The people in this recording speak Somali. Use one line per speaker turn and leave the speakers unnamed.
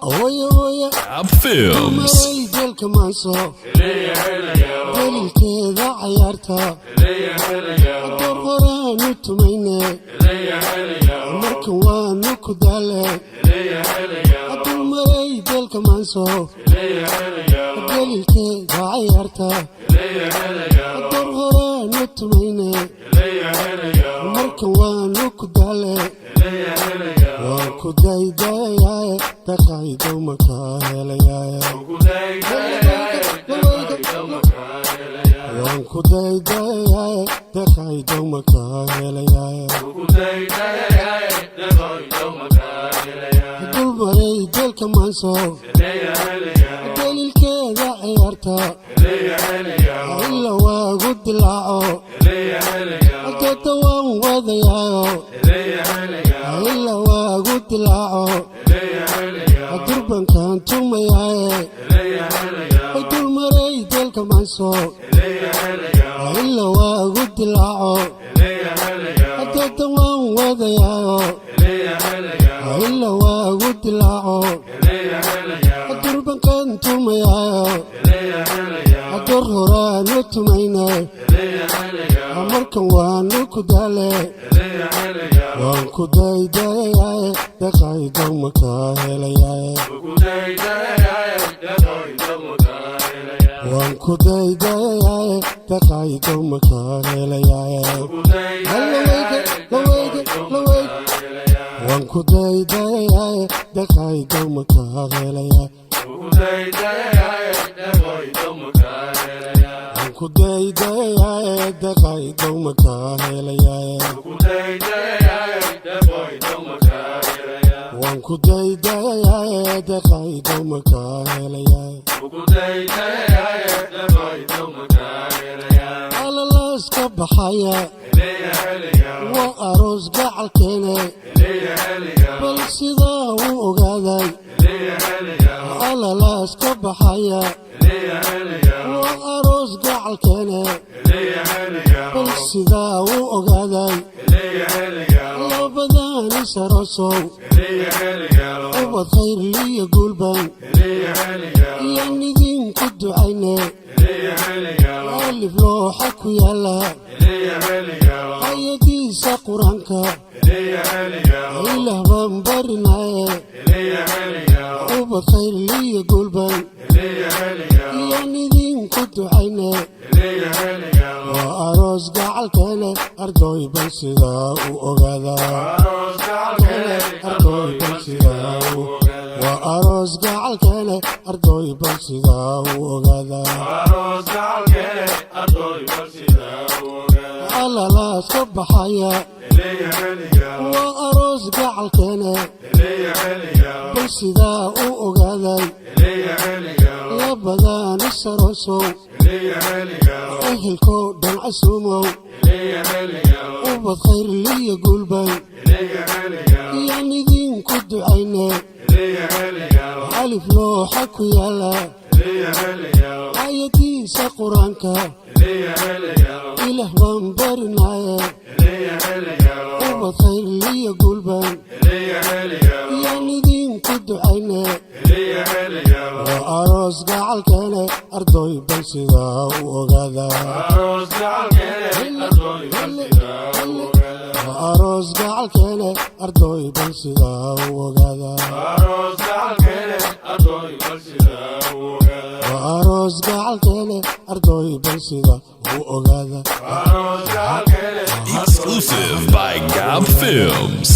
Gab Films.
dalka maanso dalilkeeda cayaarta door horaanu tumayne markan waanu ku daale dulmaray dalka maanso dalilkeeda cayaarta door horaanu tumayne markan waanu ku daale waan ku daydayaaye daqaydo makaa helayaaye waan ku daydayaaye daqaydo makaa helayaaye dulmaray dalka maanso dalilkeeda ciyaarta ila waagu dilaaco dooda waan wadayaayo ila waagu dilaaco durbankan tumayaaye dulmaray dalka maanso ila waagu dilaaco dooda waan wadayaayo ila waagu dilaaco durbankan tumayaayo door horaanu tumayne markan waanu ku daale waan ku daydayaaye daqaydo makaa helayaaye waan ku daydayaaye daqaydo makaa helayaaye waan ku daydayaaye daqaydo makaa helayaaye ku daydayaaye daqaydo makaa helayaaye waan ku daydayaaye daqaydo makaa helayaaye alalaska baxaya waa aroos gacalkeene bal sidaa u ogaaday alalaska baxaya waa aroos gacalkeene bal sidaa u ogaaday labadaani sarosow ubad khayrliyo guulban iyaan idinku ducayne alif looxa ku yaala ayadiisa qur-aanka ilaah baan barinaaye ubad khayrliyo guulban iyaan idinku ducayne waa aroos gacalkeene ardoy bal sidaa u ogaadaa waa aroos gacalkeene ardoy bal sidaa u ogaadaa alalaas ka baxaya waa aroos gacalkeene bal sidaa u ogaaday labadaani sarosow ehelko dhan casuumow ubad khayrliyo guulban iyaan idinku ducayne alif looxa ku yaala ayadiisa qur-aanka ilaah baan barinaaye ubad khayrliyo guulban iyaan idinku ducayne waa aroos gacalkeene ardoy bal sidaa u ogaadaa aroos gacalkeene ardoy bal sidaa u ogaadaa aroos gacalkeene ardoy bal sidaa u ogaadaa
Exclusive by Gab Films.